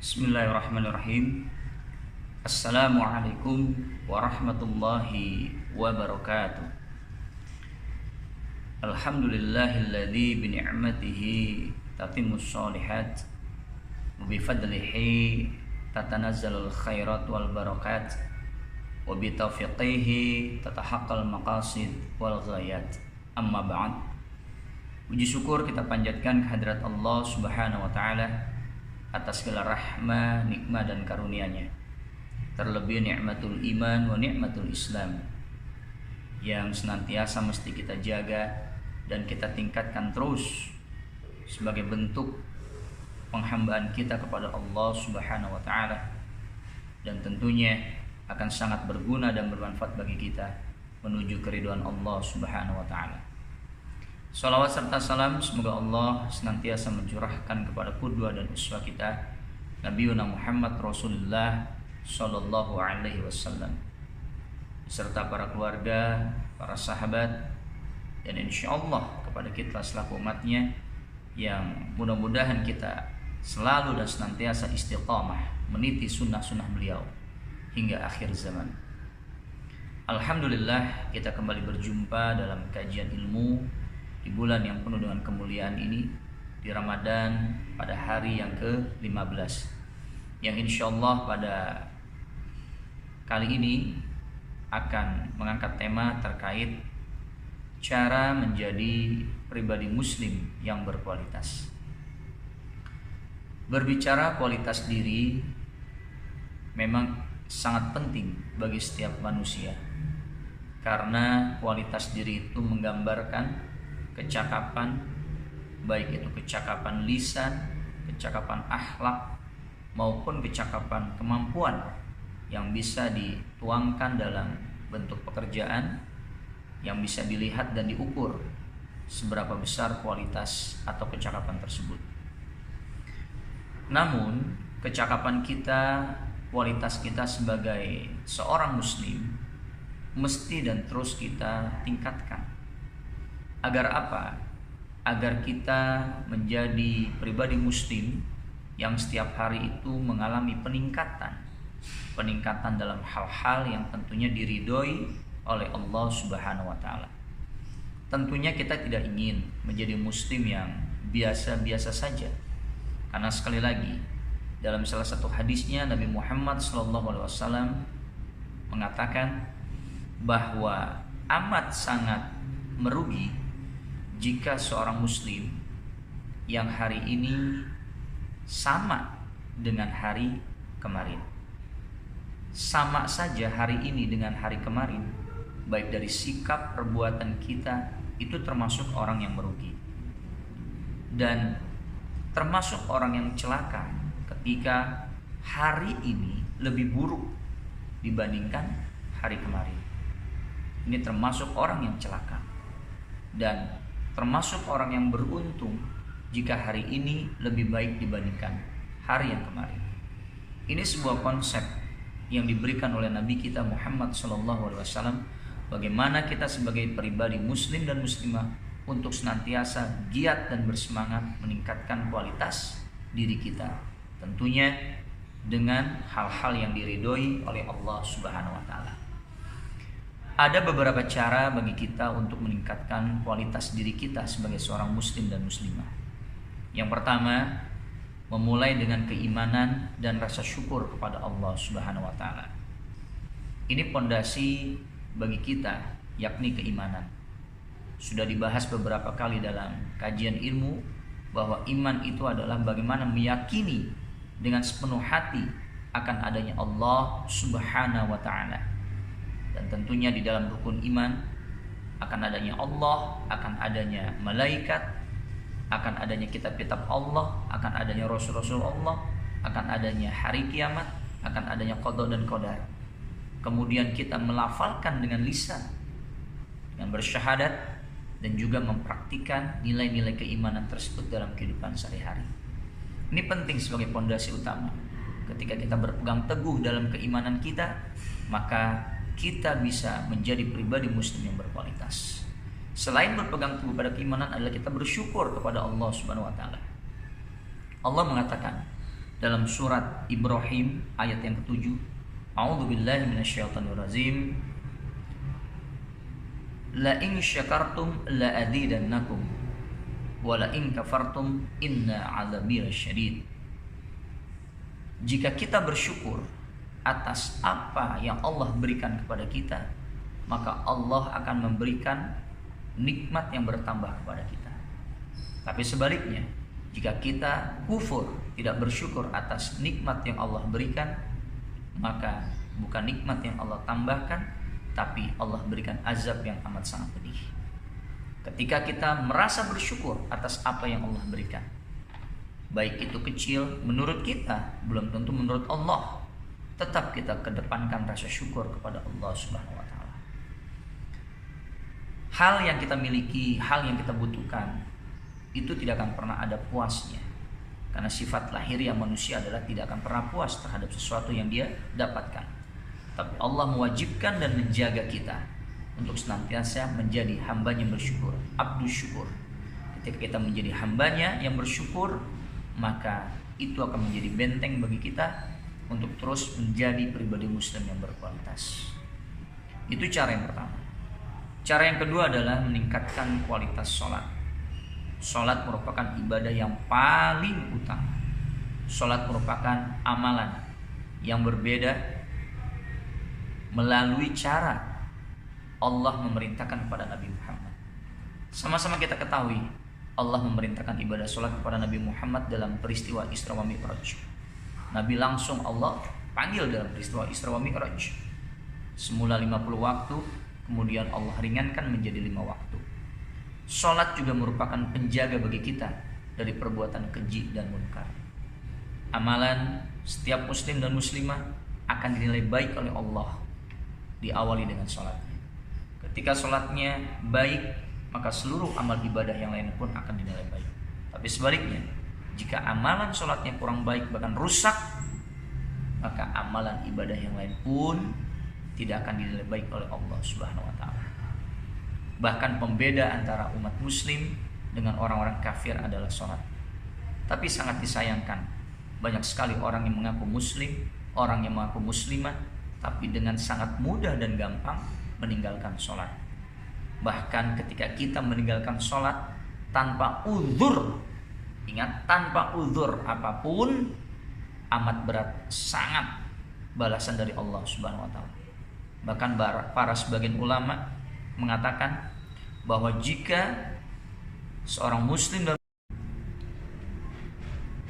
Bismillahirrahmanirrahim. Assalamualaikum warahmatullahi wabarakatuh. Alhamdulillahilladzi bini'matihi tatimmus shalihat wa bifadlihi tatanazzalul khairat wal barakat wa bitaufiqihi tatahaqqal maqasid wal ghayat. Amma ba'd. Puji syukur kita panjatkan kehadirat Allah Subhanahu wa taala atas segala rahmah, nikmat dan karunia-Nya. Terlebih nikmatul iman wa nikmatul Islam yang senantiasa mesti kita jaga dan kita tingkatkan terus sebagai bentuk penghambaan kita kepada Allah Subhanahu wa taala, dan tentunya akan sangat berguna dan bermanfaat bagi kita menuju keridhaan Allah Subhanahu wa taala. Salawat serta salam semoga Allah senantiasa mencurahkan kepada qudwah dan uswah kita Nabiuna Muhammad Rasulullah sallallahu alaihi wasallam serta para keluarga, para sahabat, dan insyaallah kepada kita selaku umatnya yang mudah-mudahan kita selalu dan senantiasa istiqamah meniti sunnah-sunnah beliau hingga akhir zaman. Alhamdulillah, kita kembali berjumpa dalam kajian ilmu di bulan yang penuh dengan kemuliaan ini, di Ramadan pada hari yang ke-15, yang insyaallah pada kali ini akan mengangkat tema terkait cara menjadi pribadi muslim yang berkualitas. Berbicara kualitas diri memang sangat penting bagi setiap manusia, karena kualitas diri itu menggambarkan kecakapan, baik itu kecakapan lisan, kecakapan akhlak, maupun kecakapan kemampuan yang bisa dituangkan dalam bentuk pekerjaan, yang bisa dilihat dan diukur seberapa besar kualitas atau kecakapan tersebut. Namun, kecakapan kita, kualitas kita sebagai seorang muslim mesti dan terus kita tingkatkan. Agar apa? Agar kita menjadi pribadi muslim yang setiap hari itu mengalami peningkatan dalam hal-hal yang tentunya diridhoi oleh Allah Subhanahu wa taala. Tentunya kita tidak ingin menjadi muslim yang biasa-biasa saja. Karena sekali lagi, dalam salah satu hadisnya Nabi Muhammad SAW mengatakan bahwa amat sangat merugi jika seorang muslim yang hari ini sama dengan hari kemarin, sama saja hari ini dengan hari kemarin, baik dari sikap perbuatan kita, itu termasuk orang yang merugi, dan termasuk orang yang celaka ketika hari ini lebih buruk dibandingkan hari kemarin. Ini termasuk orang yang celaka, dan termasuk orang yang beruntung jika hari ini lebih baik dibandingkan hari yang kemarin. Ini sebuah konsep yang diberikan oleh Nabi kita Muhammad SAW, bagaimana kita sebagai pribadi muslim dan muslimah untuk senantiasa giat dan bersemangat meningkatkan kualitas diri kita, tentunya dengan hal-hal yang diridhoi oleh Allah Subhanahu wa taala. Ada beberapa cara bagi kita untuk meningkatkan kualitas diri kita sebagai seorang muslim dan muslimah. Yang pertama, memulai dengan keimanan dan rasa syukur kepada Allah Subhanahu wa taala. Ini pondasi bagi kita, yakni keimanan. Sudah dibahas beberapa kali dalam kajian ilmu bahwa iman itu adalah bagaimana meyakini dengan sepenuh hati akan adanya Allah Subhanahu wa taala. Dan tentunya di dalam rukun iman akan adanya Allah, akan adanya malaikat, akan adanya kitab-kitab Allah, akan adanya rasul-rasul Allah, akan adanya hari kiamat, akan adanya qada dan qadar. Kemudian kita melafalkan dengan lisan, dengan bersyahadat, dan juga mempraktikkan nilai-nilai keimanan tersebut dalam kehidupan sehari-hari. Ini penting sebagai pondasi utama. Ketika kita berpegang teguh dalam keimanan kita, maka kita bisa menjadi pribadi muslim yang berkualitas. Selain berpegang teguh pada keimanan adalah kita bersyukur kepada Allah Subhanahu wa taala. Allah mengatakan, dalam surat Ibrahim ayat yang ke-7. A'udzubillahi minasyaitonirrajim. La in syakartum la azidannakum wa la in kafartum inna 'adzabi lasyadid. Jika kita bersyukur atas apa yang Allah berikan kepada kita, maka Allah akan memberikan nikmat yang bertambah kepada kita. Tapi sebaliknya, jika kita kufur, tidak bersyukur atas nikmat yang Allah berikan, maka bukan nikmat yang Allah tambahkan, tapi Allah berikan azab yang amat sangat pedih. Ketika kita merasa bersyukur atas apa yang Allah berikan, baik itu kecil menurut kita, belum tentu menurut Allah, tetap kita kedepankan rasa syukur kepada Allah Subhanahu wa Ta'ala. Hal yang kita miliki, hal yang kita butuhkan, itu tidak akan pernah ada puasnya. Karena sifat lahiriah manusia adalah tidak akan pernah puas terhadap sesuatu yang dia dapatkan. Tapi Allah mewajibkan dan menjaga kita untuk senantiasa menjadi hambanya yang bersyukur, abdus syukur. Ketika kita menjadi hambanya yang bersyukur, maka itu akan menjadi benteng bagi kita untuk terus menjadi pribadi muslim yang berkualitas. Itu cara yang pertama. Cara yang kedua adalah meningkatkan kualitas sholat. Sholat merupakan ibadah yang paling utama. Sholat merupakan amalan yang berbeda melalui cara Allah memerintahkan kepada Nabi Muhammad. Sama-sama kita ketahui, Allah memerintahkan ibadah sholat kepada Nabi Muhammad dalam peristiwa Isra wa Mi'raj. Nabi langsung Allah panggil dalam peristiwa Isra wa Mi'raj. Semula 50 waktu, kemudian Allah ringankan menjadi 5 waktu. Sholat juga merupakan penjaga bagi kita dari perbuatan keji dan munkar. Amalan setiap muslim dan muslimah akan dinilai baik oleh Allah diawali dengan sholatnya. Ketika sholatnya baik, maka seluruh amal ibadah yang lain pun akan dinilai baik. Tapi sebaliknya, jika amalan sholatnya kurang baik bahkan rusak, maka amalan ibadah yang lain pun tidak akan dinilai baik oleh Allah Subhanahu wa Ta'ala. Bahkan pembeda antara umat muslim dengan orang-orang kafir adalah sholat. Tapi sangat disayangkan, banyak sekali orang yang mengaku muslim, orang yang mengaku muslimah, tapi dengan sangat mudah dan gampang meninggalkan sholat. Bahkan ketika kita meninggalkan sholat tanpa uzur, ingat, tanpa uzur apapun, amat berat, sangat balasan dari Allah Subhanahu wa Ta'ala. Bahkan para sebagian ulama mengatakan bahwa jika seorang muslim dan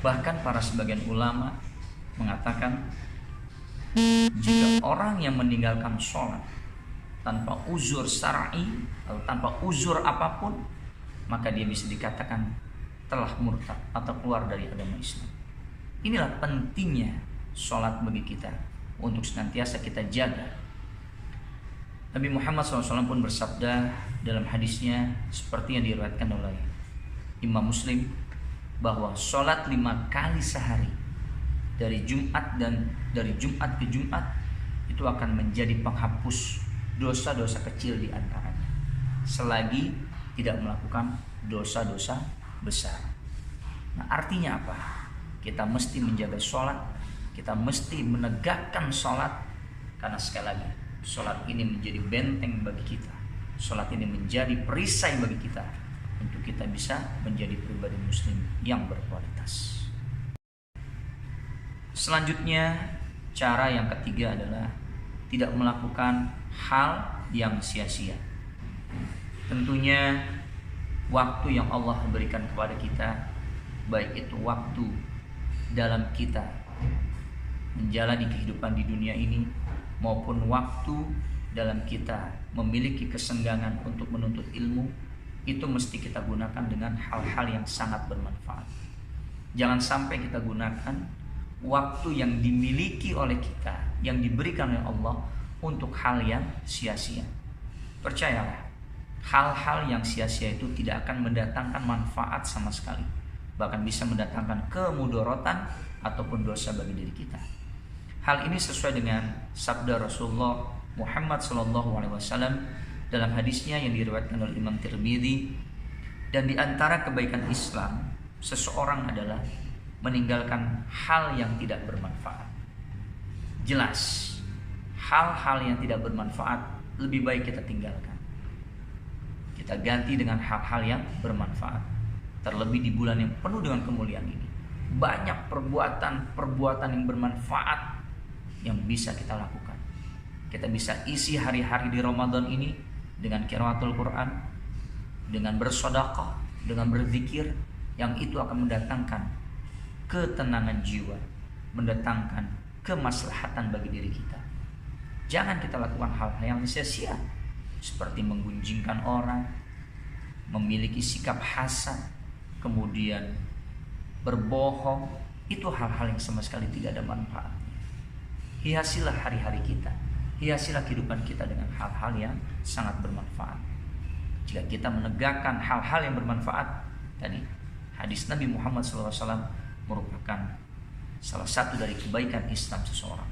bahkan para sebagian ulama mengatakan jika orang yang meninggalkan sholat tanpa uzur syar'i atau tanpa uzur apapun, maka dia bisa dikatakan telah murtad atau keluar dari agama Islam. Inilah pentingnya sholat bagi kita untuk senantiasa kita jaga. Nabi Muhammad SAW pun bersabda dalam hadisnya seperti yang diriwayatkan oleh Imam Muslim, bahwa sholat 5 kali sehari dari Jumat ke Jumat itu akan menjadi penghapus dosa-dosa kecil di antaranya, selagi tidak melakukan dosa-dosa besar. Nah, artinya apa? Kita mesti menjaga sholat, kita mesti menegakkan sholat, karena sekali lagi sholat ini menjadi benteng bagi kita. Sholat ini menjadi perisai bagi kita untuk kita bisa menjadi pribadi muslim yang berkualitas. Selanjutnya, cara yang ketiga adalah tidak melakukan hal yang sia-sia. Tentunya waktu yang Allah berikan kepada kita, baik itu waktu dalam kita menjalani kehidupan di dunia ini, maupun waktu dalam kita memiliki kesenggangan untuk menuntut ilmu, itu mesti kita gunakan dengan hal-hal yang sangat bermanfaat. Jangan sampai kita gunakan waktu yang dimiliki oleh kita, yang diberikan oleh Allah, untuk hal yang sia-sia. Percayalah, hal-hal yang sia-sia itu tidak akan mendatangkan manfaat sama sekali, bahkan bisa mendatangkan kemudorotan ataupun dosa bagi diri kita. Hal ini sesuai dengan sabda Rasulullah Muhammad SAW dalam hadisnya yang diriwayatkan oleh Imam Tirmidzi. Dan di antara kebaikan Islam seseorang adalah meninggalkan hal yang tidak bermanfaat. Jelas, hal-hal yang tidak bermanfaat lebih baik kita tinggalkan. Kita ganti dengan hal-hal yang bermanfaat. Terlebih di bulan yang penuh dengan kemuliaan ini, banyak perbuatan yang bermanfaat yang bisa kita lakukan. Kita bisa isi hari-hari di Ramadan ini dengan qiraatul Quran, dengan bersedekah, dengan berzikir, yang itu akan mendatangkan ketenangan jiwa, mendatangkan kemaslahatan bagi diri kita. Jangan kita lakukan hal-hal yang sia-sia, seperti menggunjingkan orang, memiliki sikap hasad, kemudian berbohong. Itu hal-hal yang sama sekali tidak ada manfaatnya. Hiasilah hari-hari kita, hiasilah kehidupan kita dengan hal-hal yang sangat bermanfaat. Jika kita menegakkan hal-hal yang bermanfaat, tadi hadis Nabi Muhammad SAW merupakan salah satu dari kebaikan Islam seseorang.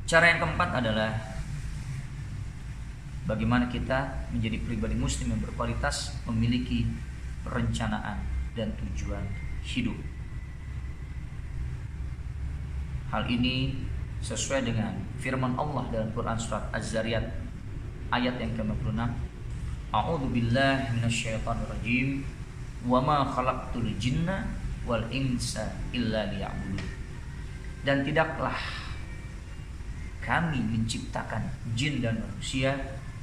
Cara yang keempat adalah bagaimana kita menjadi pribadi muslim yang berkualitas, memiliki perencanaan dan tujuan hidup. Hal ini sesuai dengan firman Allah dalam Quran surat Az-Zariyat ayat yang ke-56. A'udzu billahi minasyaitonir rajim. Wa ma khalaqtul jinna wal insa illa liya'budun. Dan tidaklah kami menciptakan jin dan manusia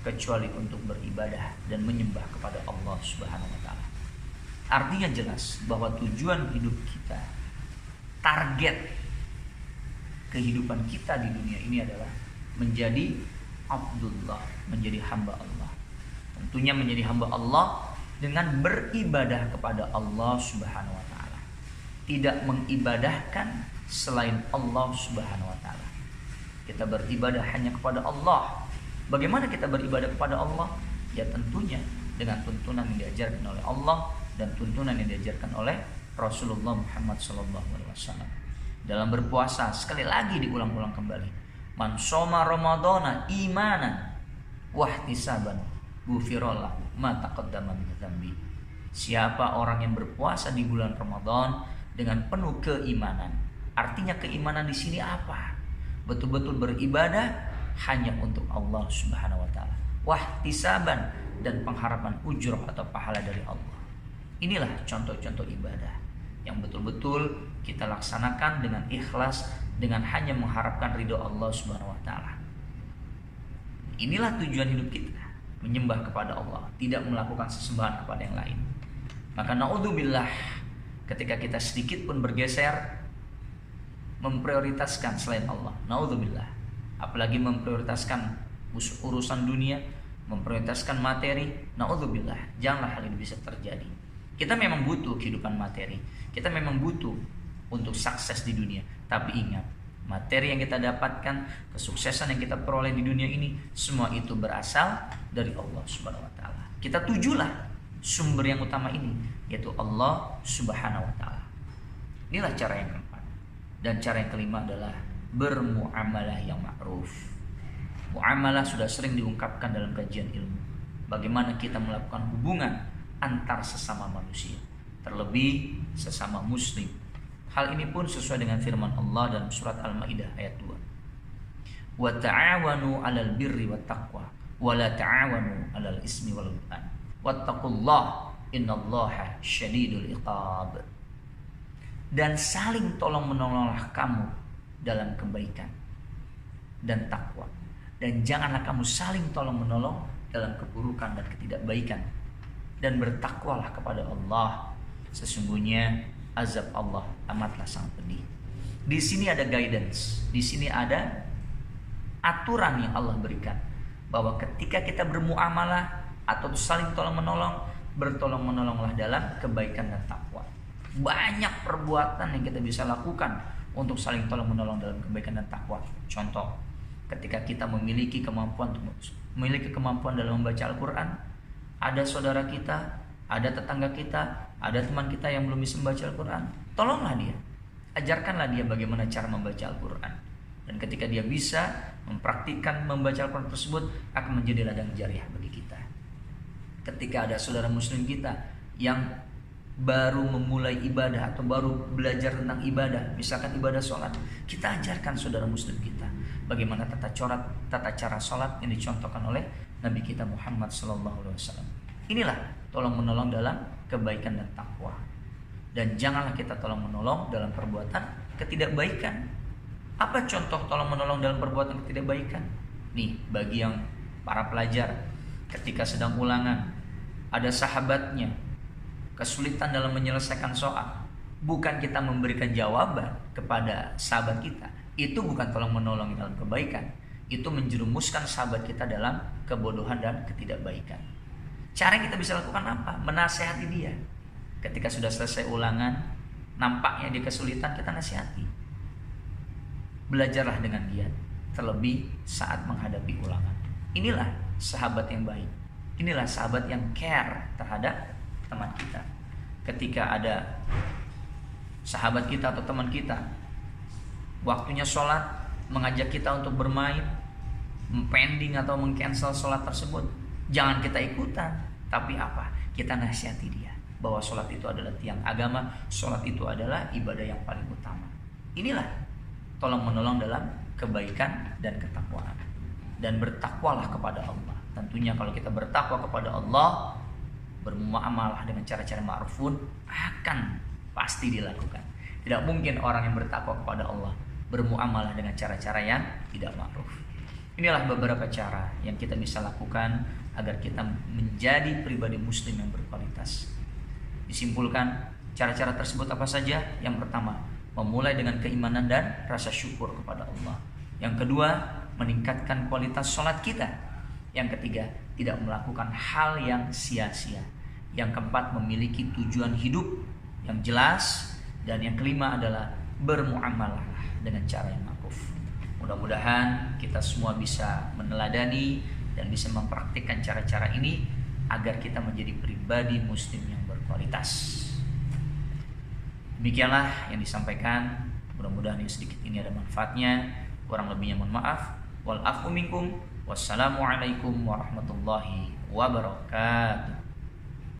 kecuali untuk beribadah dan menyembah kepada Allah Subhanahu wa taala. Artinya jelas bahwa tujuan hidup kita, target kehidupan kita di dunia ini adalah menjadi Abdullah, menjadi hamba Allah. Tentunya menjadi hamba Allah dengan beribadah kepada Allah Subhanahu wa taala. Tidak mengibadahkan selain Allah Subhanahu wa taala. Kita beribadah hanya kepada Allah. Bagaimana kita beribadah kepada Allah? Ya tentunya dengan tuntunan yang diajarkan oleh Allah dan tuntunan yang diajarkan oleh Rasulullah Muhammad SAW. Dalam berpuasa, sekali lagi diulang-ulang kembali. Man shoma ramadhana imanan wahtisaban ghufirallahu ma taqaddama min dzambi. Siapa orang yang berpuasa di bulan Ramadan dengan penuh keimanan. Artinya keimanan di sini apa? Betul-betul beribadah hanya untuk Allah Subhanahu wa taala. Wahtisaban, dan pengharapan ujrah atau pahala dari Allah. Inilah contoh-contoh ibadah yang betul-betul kita laksanakan dengan ikhlas, dengan hanya mengharapkan ridho Allah Subhanahu wa taala. Inilah tujuan hidup kita, menyembah kepada Allah, tidak melakukan sesembahan kepada yang lain. Maka naudzubillah, ketika kita sedikit pun bergeser memprioritaskan selain Allah, naudzubillah, apalagi memprioritaskan urusan dunia, memprioritaskan materi, naudzubillah, janganlah hal ini bisa terjadi. Kita memang butuh kehidupan materi, kita memang butuh untuk sukses di dunia, tapi ingat, materi yang kita dapatkan, kesuksesan yang kita peroleh di dunia ini, semua itu berasal dari Allah Subhanahu wa taala. Kita tujulah sumber yang utama ini, yaitu Allah Subhanahu wa taala. Inilah cara yang keempat. Dan cara yang kelima adalah bermuamalah yang ma'ruf. Muamalah sudah sering diungkapkan dalam kajian ilmu. Bagaimana kita melakukan hubungan antar sesama manusia, terlebih sesama muslim. Hal ini pun sesuai dengan firman Allah dalam surat Al-Maidah ayat 2. Wa ta'awanu 'alal birri wat taqwa wa la ta'awanu 'alal ismi wal 'udwan. Wattaqullaha innallaha syadidul iqab. Dan saling tolong-menolonglah kamu dalam kebaikan dan takwa. Dan janganlah kamu saling tolong-menolong dalam keburukan dan ketidakbaikan. Dan bertakwalah kepada Allah. Sesungguhnya azab Allah amatlah sangat pedih. Di sini ada guidance, di sini ada aturan yang Allah berikan, bahwa ketika kita bermuamalah atau saling tolong-menolong, bertolong-menolonglah dalam kebaikan dan takwa. Banyak perbuatan yang kita bisa lakukan untuk saling tolong-menolong dalam kebaikan dan takwa. Contoh, ketika kita memiliki kemampuan dalam membaca Al-Quran, ada saudara kita, ada tetangga kita, ada teman kita yang belum bisa membaca Al-Quran, tolonglah dia, ajarkanlah dia bagaimana cara membaca Al-Quran. Dan ketika dia bisa mempraktikkan membaca Al-Quran tersebut, akan menjadi ladang jariah bagi kita. Ketika ada saudara muslim kita yang baru memulai ibadah atau baru belajar tentang ibadah, misalkan ibadah sholat, kita ajarkan saudara muslim kita bagaimana tata cara sholat yang dicontohkan oleh Nabi kita Muhammad SAW. Inilah tolong menolong dalam kebaikan dan takwa. Dan janganlah kita tolong menolong dalam perbuatan ketidakbaikan. Apa contoh tolong menolong dalam perbuatan ketidakbaikan? Nih, bagi yang para pelajar, ketika sedang ulangan, ada sahabatnya kesulitan dalam menyelesaikan soal, bukan kita memberikan jawaban kepada sahabat kita, itu bukan tolong menolong dalam kebaikan, itu menjerumuskan sahabat kita dalam kebodohan dan ketidakbaikan. Cara yang kita bisa lakukan apa? Menasehati dia. Ketika sudah selesai ulangan, nampaknya dia kesulitan, kita nasihati. Belajarlah dengan dia, terlebih saat menghadapi ulangan. Inilah sahabat yang baik. Inilah sahabat yang care terhadap teman kita. Ketika ada sahabat kita atau teman kita waktunya sholat, mengajak kita untuk bermain, pending atau meng-cancel sholat tersebut, jangan kita ikutan, tapi apa? Kita nasihati dia bahwa sholat itu adalah tiang agama, sholat itu adalah ibadah yang paling utama. Inilah tolong menolong dalam kebaikan dan ketakwaan. Dan bertakwalah kepada Allah. Tentunya kalau kita bertakwa kepada Allah, bermuamalah dengan cara-cara ma'rufun akan pasti dilakukan. Tidak mungkin orang yang bertakwa kepada Allah bermuamalah dengan cara-cara yang tidak ma'ruf. Inilah beberapa cara yang kita bisa lakukan agar kita menjadi pribadi muslim yang berkualitas. Disimpulkan, cara-cara tersebut apa saja? Yang pertama, memulai dengan keimanan dan rasa syukur kepada Allah. Yang kedua, meningkatkan kualitas sholat kita. Yang ketiga, tidak melakukan hal yang sia-sia. Yang keempat, memiliki tujuan hidup yang jelas. Dan yang kelima adalah bermuamalah dengan cara yang ma'ruf. Mudah-mudahan kita semua bisa meneladani dan bisa mempraktikkan cara-cara ini agar kita menjadi pribadi muslim yang berkualitas. Demikianlah yang disampaikan. Mudah-mudahan yang sedikit ini ada manfaatnya. Kurang lebihnya mohon maaf. Wal afu minkum. Wassalamualaikum warahmatullahi wabarakatuh.